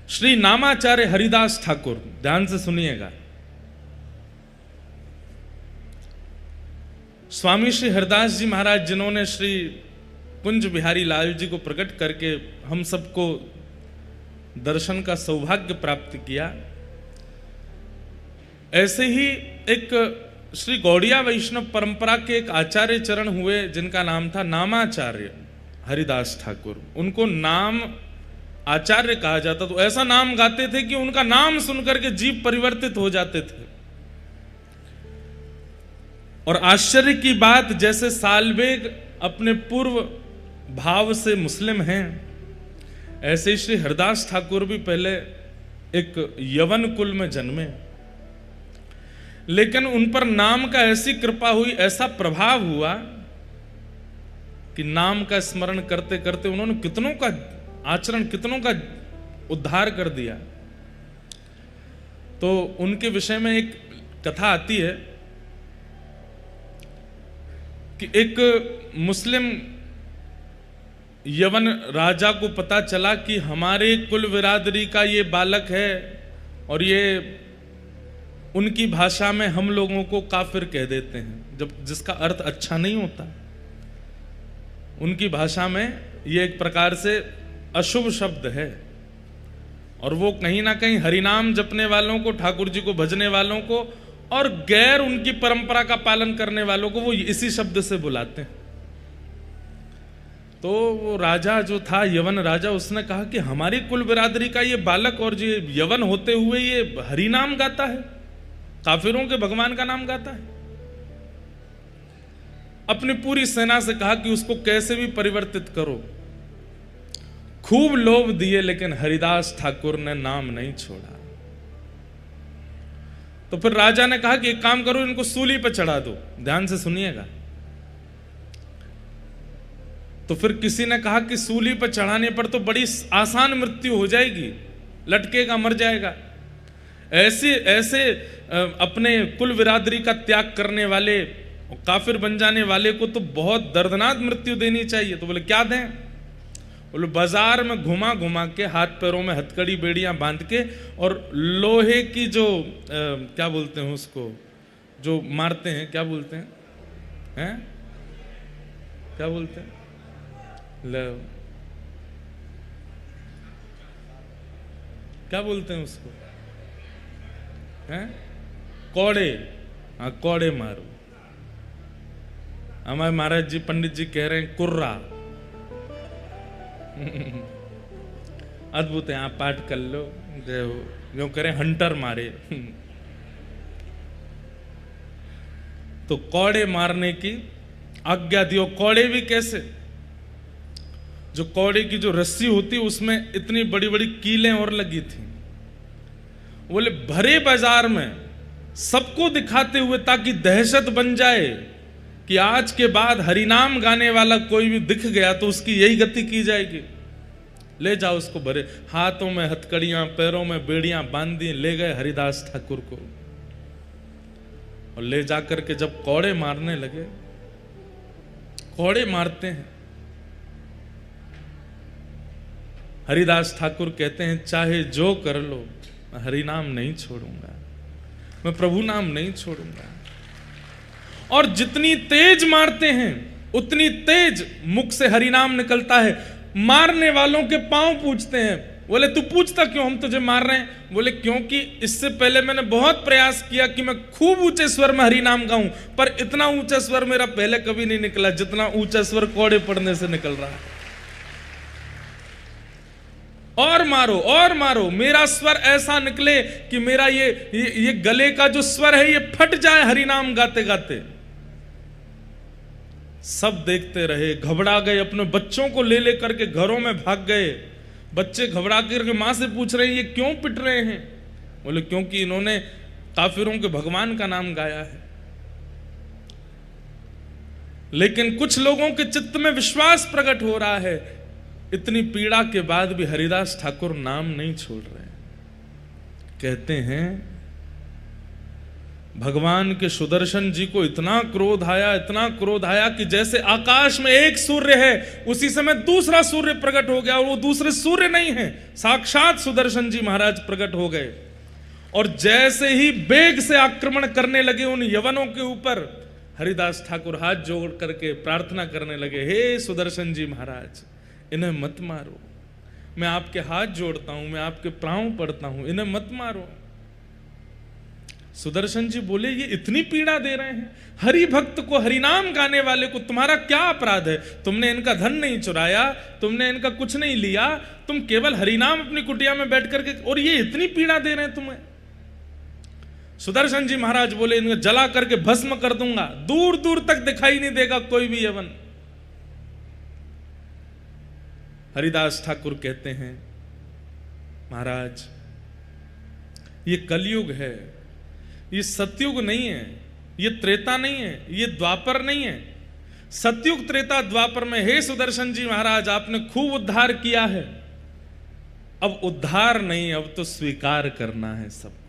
श्री नामाचार्य हरिदास ठाकुर, ध्यान से सुनिएगा। स्वामी श्री हरिदास जी महाराज जिन्होंने श्री कुंज बिहारी लाल जी को प्रकट करके हम सबको दर्शन का सौभाग्य प्राप्त किया, ऐसे ही एक श्री गौड़िया वैष्णव परंपरा के एक आचार्य चरण हुए जिनका नाम था नामाचार्य हरिदास ठाकुर। उनको नाम आचार्य कहा जाता, तो ऐसा नाम गाते थे कि उनका नाम सुनकर के जीव परिवर्तित हो जाते थे। और आश्चर्य की बात, जैसे सालबेग अपने पूर्व भाव से मुस्लिम हैं, ऐसे श्री हरिदास ठाकुर भी पहले एक यवन कुल में जन्मे, लेकिन उन पर नाम का ऐसी कृपा हुई, ऐसा प्रभाव हुआ कि नाम का स्मरण करते करते उन्होंने कितनों का आचरण, कितनों का उद्धार कर दिया। तो उनके विषय में एक कथा आती है कि एक मुस्लिम यवन राजा को पता चला कि हमारे कुल बिरादरी का ये बालक है और ये उनकी भाषा में हम लोगों को काफिर कह देते हैं, जब जिसका अर्थ अच्छा नहीं होता। उनकी भाषा में ये एक प्रकार से अशुभ शब्द है, और वो कहीं ना कहीं हरिनाम जपने वालों को, ठाकुर जी को भजने वालों को और गैर उनकी परंपरा का पालन करने वालों को वो इसी शब्द से बुलाते हैं। तो वो राजा जो था, यवन राजा, उसने कहा कि हमारी कुल बिरादरी का ये बालक और ये यवन होते हुए ये हरिनाम गाता है, काफिरों के भगवान का नाम गाता है। अपनी पूरी सेना से कहा कि उसको कैसे भी परिवर्तित करो। खूब लोभ दिए, लेकिन हरिदास ठाकुर ने नाम नहीं छोड़ा। तो फिर राजा ने कहा कि एक काम करो, इनको सूली पर चढ़ा दो। ध्यान से सुनिएगा। तो फिर किसी ने कहा कि सूली पर चढ़ाने पर तो बड़ी आसान मृत्यु हो जाएगी, लटकेगा, मर जाएगा। ऐसे ऐसे अपने कुल बिरादरी का त्याग करने वाले, काफिर बन जाने वाले को तो बहुत दर्दनाक मृत्यु देनी चाहिए। तो बोले क्या दें? बोले बाजार में घुमा घुमा के, हाथ पैरों में हथकड़ी बेड़ियां बांध के, और लोहे की जो क्या बोलते हैं उसको, जो मारते हैं, क्या बोलते हैं, क्या बोलते हैं, क्या बोलते हैं उसको, कौड़े। हाँ, कौड़े मारो। हमारे महाराज जी, पंडित जी कह रहे हैं कुर्रा। अद्भुत है, आप पाठ कर लो, जो करें हंटर मारे। तो कौड़े मारने की आज्ञा दियो। कौड़े भी कैसे? जो कौड़े की जो रस्सी होती उसमें इतनी बड़ी बड़ी कीलें और लगी थी। बोले भरे बाजार में सबको दिखाते हुए, ताकि दहशत बन जाए कि आज के बाद हरिनाम गाने वाला कोई भी दिख गया तो उसकी यही गति की जाएगी। ले जाओ उसको, भरे हाथों में हथकड़ियां, पैरों में बेड़ियां बांध दी, ले गए हरिदास ठाकुर को। और ले जाकर के जब कौड़े मारने लगे, कौड़े मारते हैं, हरिदास ठाकुर कहते हैं चाहे जो कर लो, मैं हरिनाम नहीं छोड़ूंगा, मैं प्रभु नाम नहीं छोड़ूंगा। और जितनी तेज मारते हैं उतनी तेज मुख से हरिनाम निकलता है। मारने वालों के पांव पूछते हैं। बोले तू पूछता क्यों, हम तुझे मार रहे हैं? बोले क्योंकि इससे पहले मैंने बहुत प्रयास किया कि मैं खूब ऊंचे स्वर में हरिनाम गाऊं, पर इतना ऊंचा स्वर मेरा पहले कभी नहीं निकला जितना ऊंचा स्वर कौड़े पड़ने से निकल रहा है। और मारो और मारो, मेरा स्वर ऐसा निकले कि मेरा ये गले का जो स्वर है ये फट जाए हरिनाम गाते गाते। सब देखते रहे, घबरा गए, अपने बच्चों को ले लेकर के घरों में भाग गए। बच्चे घबरा करके मां से पूछ रहे हैं ये क्यों पिट रहे हैं? बोले क्योंकि इन्होंने काफिरों के भगवान का नाम गाया है। लेकिन कुछ लोगों के चित्त में विश्वास प्रकट हो रहा है। इतनी पीड़ा के बाद भी हरिदास ठाकुर नाम नहीं छोड़ रहे। कहते हैं भगवान के सुदर्शन जी को इतना क्रोध आया कि जैसे आकाश में एक सूर्य है, उसी समय दूसरा सूर्य प्रकट हो गया, और वो दूसरे सूर्य नहीं है, साक्षात सुदर्शन जी महाराज प्रकट हो गए। और जैसे ही वेग से आक्रमण करने लगे उन यवनों के ऊपर, हरिदास ठाकुर हाथ जोड़ करके प्रार्थना करने लगे, हे सुदर्शन जी महाराज, इन्हें मत मारो, मैं आपके हाथ जोड़ता हूं, मैं आपके प्राण पड़ता हूं, इन्हें मत मारो। सुदर्शन जी बोले, ये इतनी पीड़ा दे रहे हैं, हरि भक्त को, हरिनाम गाने वाले को तुम्हारा क्या अपराध है? तुमने इनका धन नहीं चुराया, तुमने इनका कुछ नहीं लिया, तुम केवल हरिनाम अपनी कुटिया में बैठ करके, और ये इतनी पीड़ा दे रहे हैं तुम्हें। सुदर्शन जी महाराज बोले, इन्हें जला करके भस्म कर दूंगा, दूर दूर तक दिखाई नहीं देगा कोई भी यवन। हरिदास ठाकुर कहते हैं, महाराज ये कलयुग है, ये सतयुग नहीं है, ये त्रेता नहीं है, ये द्वापर नहीं है। सतयुग त्रेता द्वापर में, हे सुदर्शन जी महाराज, आपने खूब उद्धार किया है, अब उद्धार नहीं, अब तो स्वीकार करना है सबको।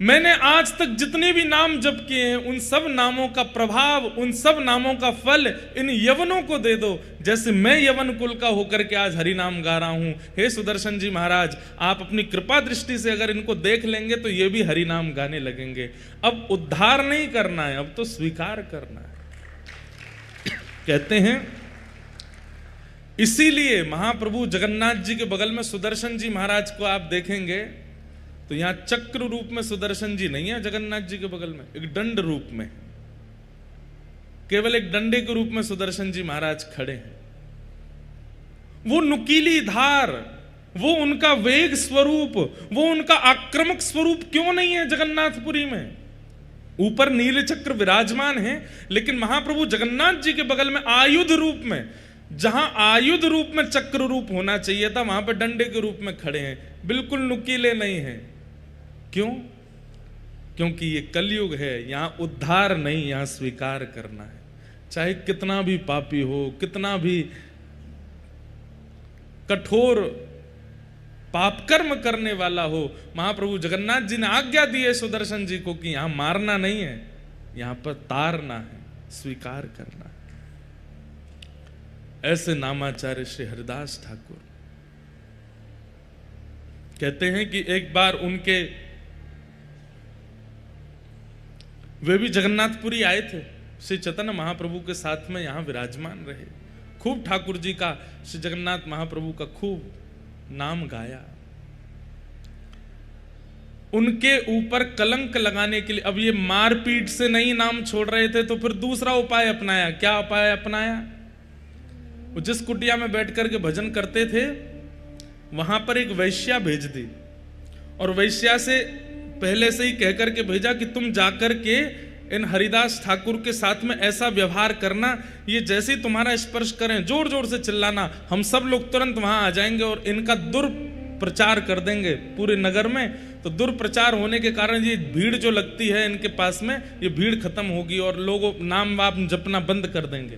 मैंने आज तक जितने भी नाम जप किए हैं, उन सब नामों का प्रभाव, उन सब नामों का फल इन यवनों को दे दो, जैसे मैं यवन कुल का होकर के आज हरि नाम गा रहा हूं। हे सुदर्शन जी महाराज, आप अपनी कृपा दृष्टि से अगर इनको देख लेंगे तो ये भी हरि नाम गाने लगेंगे। अब उद्धार नहीं करना है, अब तो स्वीकार करना है। कहते हैं इसीलिए महाप्रभु जगन्नाथ जी के बगल में सुदर्शन जी महाराज को आप देखेंगे तो यहां चक्र रूप में सुदर्शन जी नहीं है जगन्नाथ जी के बगल में, एक दंड रूप में, केवल एक डंडे के रूप में सुदर्शन जी महाराज खड़े हैं। वो नुकीली धार, वो उनका वेग स्वरूप, वो उनका आक्रामक स्वरूप क्यों नहीं है जगन्नाथपुरी में? ऊपर नील चक्र विराजमान है, लेकिन महाप्रभु जगन्नाथ जी के बगल में आयुध रूप में, जहां आयुध रूप में चक्र रूप होना चाहिए था, वहां पर डंडे के रूप में खड़े हैं, बिल्कुल नुकीले नहीं हैं। क्यों? क्योंकि ये कलयुग है, यहां उद्धार नहीं, यहां स्वीकार करना है। चाहे कितना भी पापी हो, कितना भी कठोर पापकर्म करने वाला हो, महाप्रभु जगन्नाथ जी ने आज्ञा दी है सुदर्शन जी को कि यहां मारना नहीं है, यहां पर तारना है, स्वीकार करना है। ऐसे नामाचार्य श्री हरिदास ठाकुर कहते हैं कि एक बार उनके, वे भी जगन्नाथपुरी आए थे, श्री चैतन्य महाप्रभु के साथ में यहां विराजमान रहे, खूब ठाकुर जी का, श्री जगन्नाथ महाप्रभु का खूब नाम गाया। उनके ऊपर कलंक लगाने के लिए, अब ये मारपीट से नहीं नाम छोड़ रहे थे, तो फिर दूसरा उपाय अपनाया। क्या उपाय अपनाया? वो जिस कुटिया में बैठ करके भजन करते थे, वहां पर एक वैश्या भेज दी, और वैश्या से पहले से ही कहकर के भेजा कि तुम जाकर के इन हरिदास ठाकुर के साथ में ऐसा व्यवहार करना, ये जैसे ही तुम्हारा स्पर्श करें जोर जोर से चिल्लाना, हम सब लोग तुरंत वहां आ जाएंगे और इनका दुर्प्रचार कर देंगे पूरे नगर में। तो दुर्प्रचार होने के कारण ये भीड़ जो लगती है इनके पास में, ये भीड़ खत्म होगी और लोग नाम वाप जपना बंद कर देंगे।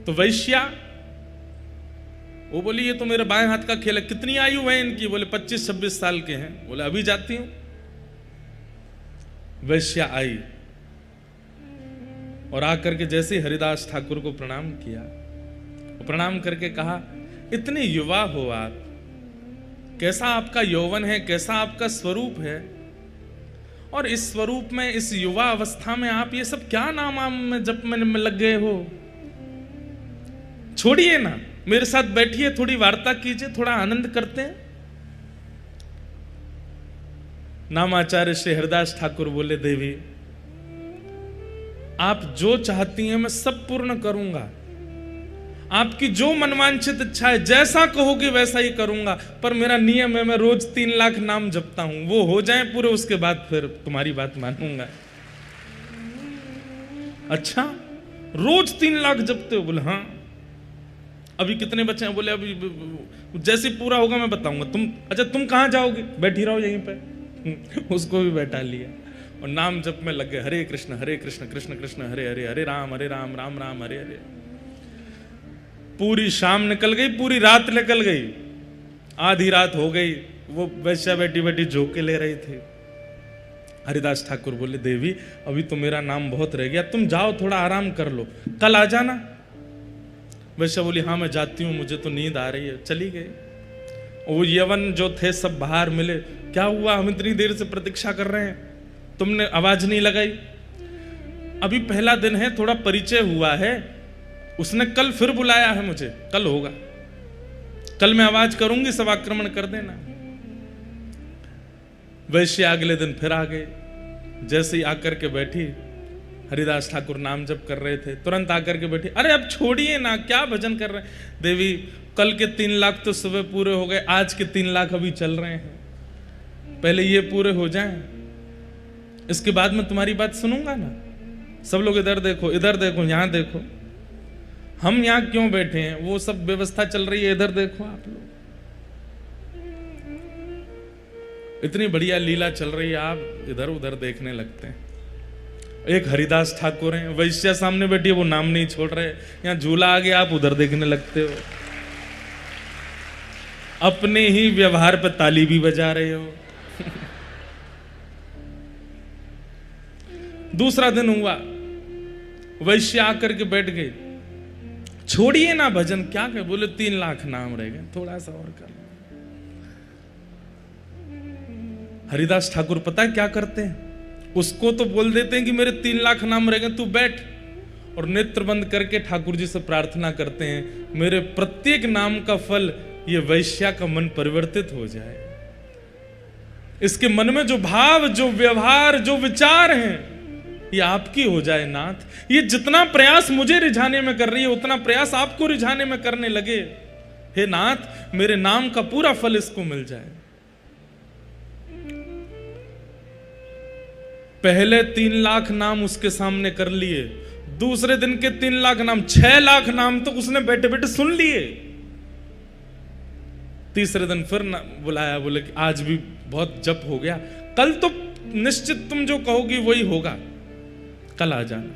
तो वैश्या वो बोली, ये तो मेरे बाएं हाथ का खेल है। कितनी आयु है इनकी? बोले 25-26 साल के हैं। बोले अभी जाती हूं। वैश्या आई और आकर के जैसे हरिदास ठाकुर को प्रणाम किया, प्रणाम करके कहा, इतने युवा हो आप, कैसा आपका यौवन है, कैसा आपका स्वरूप है, और इस स्वरूप में, इस युवा अवस्था में आप ये सब क्या नाम में जप में लग गए हो? छोड़िए ना, मेरे साथ बैठिए, थोड़ी वार्ता कीजिए, थोड़ा आनंद करते हैं। नामाचार्य श्री हरिदास ठाकुर बोले, देवी आप जो चाहती हैं मैं सब पूर्ण करूंगा, आपकी जो मनवांछित इच्छा है, जैसा कहोगे वैसा ही करूंगा, पर मेरा नियम है, मैं रोज 3 लाख नाम जपता हूं, वो हो जाए पूरे, उसके बाद फिर तुम्हारी बात मानूंगा। अच्छा, रोज 3 लाख जपते हो? बोले हाँ। अभी कितने बचे हैं? बोले अभी जैसे पूरा होगा मैं बताऊंगा। तुम, अच्छा तुम कहां जाओगे? बैठी रहो यहीं पे। उसको भी बैठा लिया और नाम जप में लग गए, हरे कृष्ण कृष्ण कृष्ण हरे हरे, हरे राम राम राम हरे हरे। पूरी शाम निकल गई, पूरी रात निकल गई, आधी रात हो गई, वो वैश्या बैठी बैठी झोंके ले रही थी। हरिदास ठाकुर बोले, देवी अभी तो मेरा नाम बहुत रह गया, तुम जाओ थोड़ा आराम कर लो, कल आ जाना। वैश्या बोली, हाँ मैं जाती हूँ, मुझे तो नींद आ रही है। चली गई। वो यवन जो थे सब बाहर मिले, क्या हुआ, हम इतनी देर से प्रतीक्षा कर रहे हैं, तुमने आवाज नहीं लगाई। अभी पहला दिन है, थोड़ा परिचय हुआ है, उसने कल फिर बुलाया है मुझे, कल होगा, कल मैं आवाज करूंगी, सब आक्रमण कर देना। वैश्य अगले दिन फिर आ गए। जैसे ही आकर के बैठी, हरिदास ठाकुर नाम जप कर रहे थे, तुरंत आकर के बैठी, अरे अब छोड़िए ना, क्या भजन कर रहे हैं। देवी कल के 3 लाख तो सुबह पूरे हो गए, आज के 3 लाख अभी चल रहे हैं, पहले ये पूरे हो जाएं, इसके बाद मैं तुम्हारी बात सुनूंगा ना। सब लोग इधर देखो, इधर देखो, यहां देखो, हम यहां क्यों बैठे हैं, वो सब व्यवस्था चल रही है, इधर देखो आप लोग, इतनी बढ़िया लीला चल रही है, आप इधर उधर देखने लगते हैं। एक हरिदास ठाकुर हैं, वैश्या सामने बैठी है, वो नाम नहीं छोड़ रहे, यहां झूला आ गया, आप उधर देखने लगते हो, अपने ही व्यवहार पर ताली भी बजा रहे हो। दूसरा दिन हुआ, वैश्य आकर के बैठ गए, छोड़िए ना भजन, क्या कहे, बोले 3 लाख नाम रह गए, थोड़ा सा और कर। हरिदास ठाकुर पता है क्या करते हैं, उसको तो बोल देते हैं कि मेरे 3 लाख नाम रह गए, तू बैठ, और नेत्र बंद करके ठाकुर जी से प्रार्थना करते हैं, मेरे प्रत्येक नाम का फल ये वैश्या का मन परिवर्तित हो जाए, इसके मन में जो भाव, जो व्यवहार, जो विचार हैं, ये आपकी हो जाए नाथ। ये जितना प्रयास मुझे रिझाने में कर रही है, उतना प्रयास आपको रिझाने में करने लगे, हे नाथ मेरे नाम का पूरा फल इसको मिल जाए। पहले 3 लाख नाम उसके सामने कर लिए, दूसरे दिन के 3 लाख नाम, 6 लाख नाम तो उसने बैठे बैठे सुन लिए। तीसरे दिन फिर बुलाया, बोले कि आज भी बहुत जप हो गया, कल तो निश्चित तुम जो कहोगी वही होगा, कल आ जाना।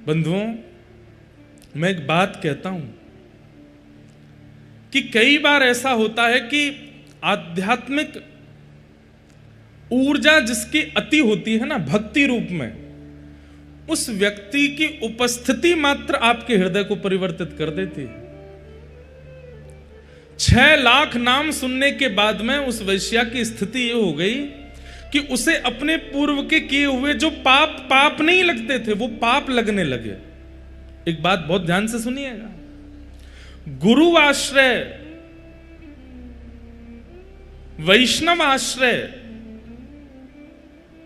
बंधुओं, मैं एक बात कहता हूं कि कई बार ऐसा होता है कि आध्यात्मिक ऊर्जा जिसकी अति होती है ना, भक्ति रूप में, उस व्यक्ति की उपस्थिति मात्र आपके हृदय को परिवर्तित कर देती है। 6 लाख नाम सुनने के बाद में उस वैश्या की स्थिति ये हो गई कि उसे अपने पूर्व के किए हुए जो पाप नहीं लगते थे, वो पाप लगने लगे। एक बात बहुत ध्यान से सुनिएगा, गुरु आश्रय, वैष्णव आश्रय,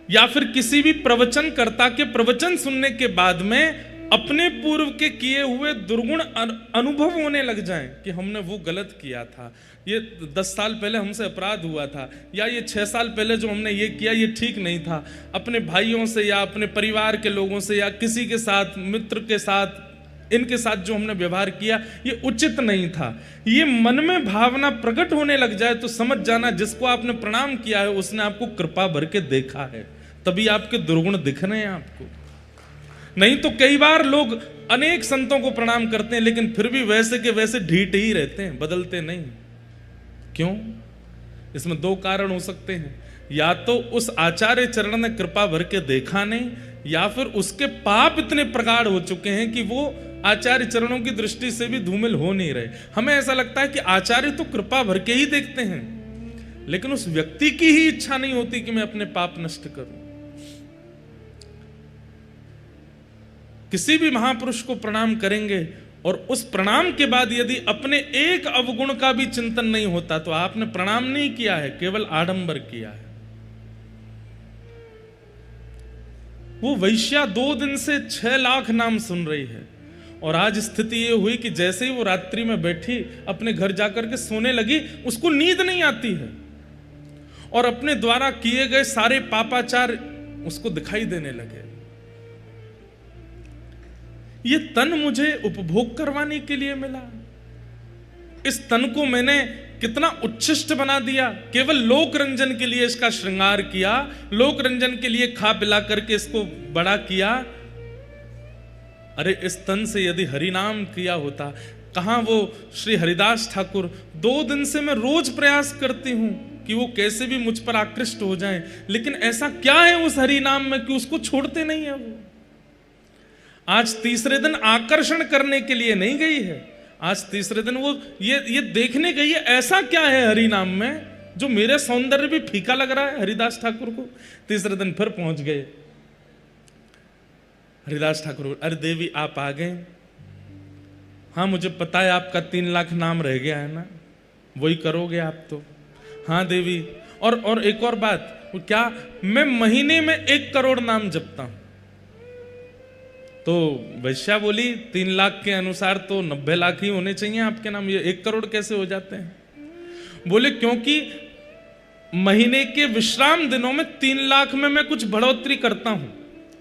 या फिर किसी भी प्रवचनकर्ता के प्रवचन सुनने के बाद में अपने पूर्व के किए हुए दुर्गुण अनुभव होने लग जाएं कि हमने वो गलत किया था, ये 10 साल पहले हमसे अपराध हुआ था, या ये 6 साल पहले जो हमने ये किया ये ठीक नहीं था, अपने भाइयों से या अपने परिवार के लोगों से या किसी के साथ, मित्र के साथ, इनके साथ जो हमने व्यवहार किया ये उचित नहीं था। ये मन में भावना प्रकट होने लग जाए तो समझ जाना जिसको आपने प्रणाम किया है उसने आपको कृपा भर के देखा है, तभी आपके दुर्गुण दिख रहे हैं आपको। नहीं तो कई बार लोग अनेक संतों को प्रणाम करते हैं लेकिन फिर भी वैसे के वैसे ढीठ ही रहते हैं, बदलते नहीं। क्यों? इसमें 2 कारण हो सकते हैं, या तो उस आचार्य चरण ने कृपा भर के देखा नहीं, या फिर उसके पाप इतने प्रगाढ़ हो चुके हैं कि वो आचार्य चरणों की दृष्टि से भी धूमिल हो नहीं रहे। हमें ऐसा लगता है कि आचार्य तो कृपा भर के ही देखते हैं, लेकिन उस व्यक्ति की ही इच्छा नहीं होती कि मैं अपने पाप नष्ट करूं। किसी भी महापुरुष को प्रणाम करेंगे और उस प्रणाम के बाद यदि अपने एक अवगुण का भी चिंतन नहीं होता तो आपने प्रणाम नहीं किया है, केवल आडंबर किया है। वो वैश्या 2 दिन से 6 लाख नाम सुन रही है और आज स्थिति ये हुई कि जैसे ही वो रात्रि में बैठी अपने घर जाकर के सोने लगी, उसको नींद नहीं आती है और अपने द्वारा किए गए सारे पापाचार उसको दिखाई देने लगे। ये तन मुझे उपभोग करवाने के लिए मिला, इस तन को मैंने कितना उच्छिष्ट बना दिया, केवल लोक रंजन के लिए इसका श्रृंगार किया, लोक रंजन के लिए खा पिला करके इसको बड़ा किया। अरे इस तन से यदि हरि नाम किया होता, कहाँ वो श्री हरिदास ठाकुर? 2 दिन से मैं रोज प्रयास करती हूं कि वो कैसे भी मुझ पर आकृष्ट हो जाएं, लेकिन ऐसा क्या है उस हरि नाम में कि उसको छोड़ते नहीं है वो। आज तीसरे दिन आकर्षण करने के लिए नहीं गई है, आज तीसरे दिन वो ये देखने गई है ऐसा क्या है हरि नाम में जो मेरे सौंदर्य भी फीका लग रहा है हरिदास ठाकुर को। तीसरे दिन फिर पहुंच गए। हरिदास ठाकुर, अरे देवी आप आ गए? हाँ मुझे पता है आपका 3 लाख नाम रह गया है ना, वही करोगे आप तो। हाँ देवी, और एक और बात, वो क्या? मैं महीने में 1 करोड़ नाम जपता हूं। तो वैश्या बोली 3 लाख के अनुसार तो 90 लाख ही होने चाहिए आपके नाम, ये 1 करोड़ कैसे हो जाते हैं? बोले क्योंकि महीने के विश्राम दिनों में 3 लाख में मैं कुछ बढ़ोतरी करता हूं,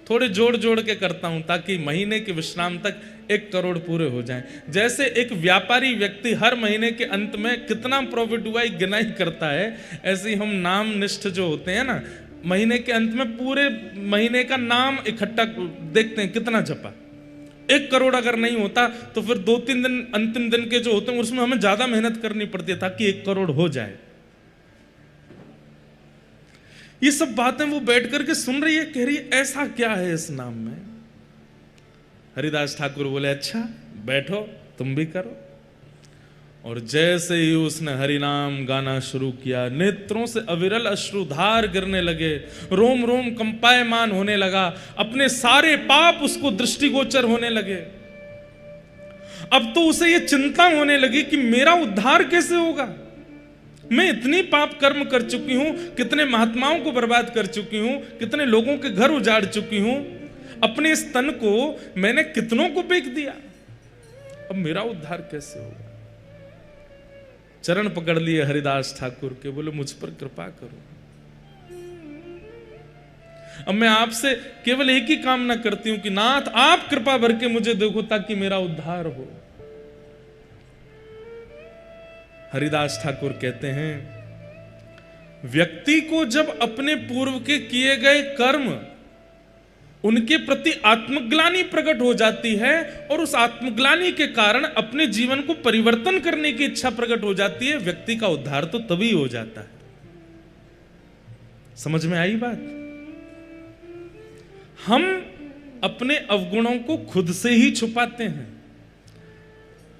थोड़े जोड़ जोड़ के करता हूं, ताकि महीने के विश्राम तक 1 करोड़ पूरे हो जाएं। जैसे एक व्यापारी व्यक्ति हर महीने के अंत में कितना प्रॉफिट हुआ गिनाई करता है, ऐसे ही हम नाम निष्ठ जो होते हैं ना, महीने के अंत में पूरे महीने का नाम इकट्ठा देखते हैं कितना जपा। 1 करोड़ अगर नहीं होता तो फिर 2-3 दिन अंतिम दिन के जो होते हैं उसमें हमें ज्यादा मेहनत करनी पड़ती है ताकि 1 करोड़ हो जाए। ये सब बातें वो बैठ करके सुन रही है, कह रही है ऐसा क्या है इस नाम में। हरिदास ठाकुर बोले अच्छा बैठो तुम भी करो। और जैसे ही उसने हरि नाम गाना शुरू किया, नेत्रों से अविरल अश्रुधार गिरने लगे, रोम रोम कंपायमान होने लगा, अपने सारे पाप उसको दृष्टिगोचर होने लगे। अब तो उसे ये चिंता होने लगी कि मेरा उद्धार कैसे होगा। मैं इतनी पाप कर्म कर चुकी हूं, कितने महात्माओं को बर्बाद कर चुकी हूं, कितने लोगों के घर उजाड़ चुकी हूं, अपने इस तन को मैंने कितनों को बेच दिया, अब मेरा उद्धार कैसे होगा। चरण पकड़ लिए हरिदास ठाकुर के, बोले मुझ पर कृपा करो। अब मैं आपसे केवल एक ही कामना करती हूं कि नाथ आप कृपा भर के मुझे देखो ताकि मेरा उद्धार हो। हरिदास ठाकुर कहते हैं व्यक्ति को जब अपने पूर्व के किए गए कर्म उनके प्रति आत्मग्लानि प्रकट हो जाती है और उस आत्मग्लानि के कारण अपने जीवन को परिवर्तन करने की इच्छा प्रकट हो जाती है, व्यक्ति का उद्धार तो तभी हो जाता है। समझ में आई बात? हम अपने अवगुणों को खुद से ही छुपाते हैं,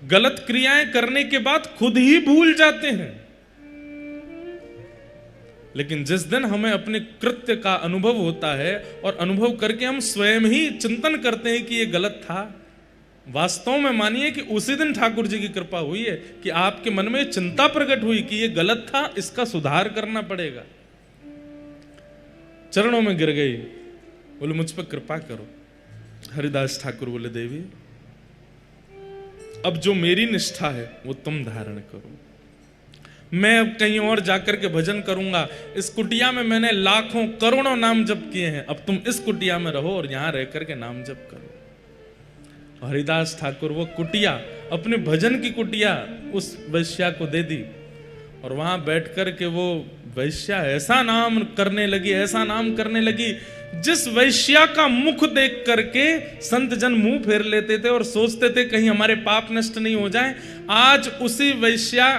गलत क्रियाएं करने के बाद खुद ही भूल जाते हैं, लेकिन जिस दिन हमें अपने कृत्य का अनुभव होता है और अनुभव करके हम स्वयं ही चिंतन करते हैं कि ये गलत था, वास्तव में मानिए कि उसी दिन ठाकुर जी की कृपा हुई है कि आपके मन में चिंता प्रकट हुई कि ये गलत था, इसका सुधार करना पड़ेगा। चरणों में गिर गई, बोले मुझ पर कृपा करो। हरिदास ठाकुर बोले देवी अब जो मेरी निष्ठा है वो तुम धारण करो, मैं अब कहीं और जाकर के भजन करूंगा। इस कुटिया में मैंने लाखों करोड़ों नाम जप किए हैं, अब तुम इस कुटिया में रहो और यहां रह करके नाम जप करो। हरिदास ठाकुर वो कुटिया, अपने भजन की कुटिया उस वैश्या को दे दी और वहां बैठ करके वो वैश्या ऐसा नाम करने लगी, ऐसा नाम करने लगी, जिस वैश्या का मुख देख करके संत जन मुंह फेर लेते थे और सोचते थे कहीं हमारे पाप नष्ट नहीं हो जाएं। आज उसी वैश्या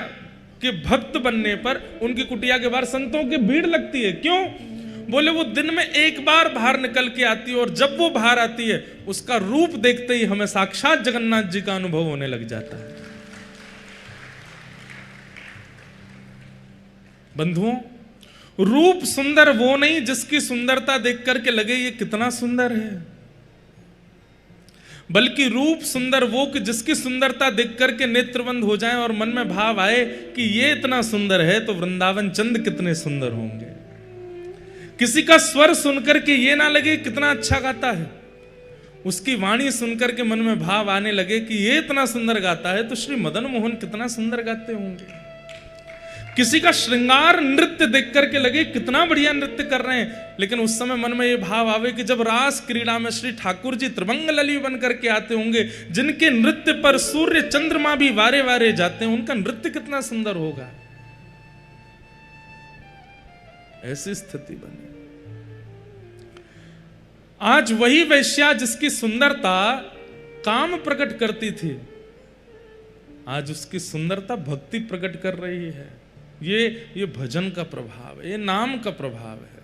के भक्त बनने पर उनकी कुटिया के बाहर संतों की भीड़ लगती है। क्यों? बोले वो दिन में एक बार बाहर निकल के आती है और जब वो बाहर आती है उसका रूप देखते ही हमें साक्षात जगन्नाथ जी का अनुभव होने लग जाता है। बंधुओं, रूप सुंदर वो नहीं जिसकी सुंदरता देख करके लगे ये कितना सुंदर है, बल्कि रूप सुंदर वो कि जिसकी सुंदरता देख करके नेत्रबंद हो जाए और मन में भाव आए कि ये इतना सुंदर है तो वृंदावन चंद कितने सुंदर होंगे। किसी का स्वर सुनकर के ये ना लगे कितना अच्छा गाता है, उसकी वाणी सुनकर के मन में भाव आने लगे कि ये इतना सुंदर गाता है तो श्री मदन मोहन कितना सुंदर गाते होंगे। किसी का श्रृंगार नृत्य देख करके लगे कितना बढ़िया नृत्य कर रहे हैं, लेकिन उस समय मन में ये भाव आवे कि जब रास क्रीड़ा में श्री ठाकुर जी त्रिभंग लली बन करके आते होंगे, जिनके नृत्य पर सूर्य चंद्रमा भी वारे वारे जाते हैं, उनका नृत्य कितना सुंदर होगा। ऐसी स्थिति बनी। आज वही वैश्या जिसकी सुंदरता काम प्रकट करती थी, आज उसकी सुंदरता भक्ति प्रकट कर रही है। ये भजन का प्रभाव है, ये नाम का प्रभाव है।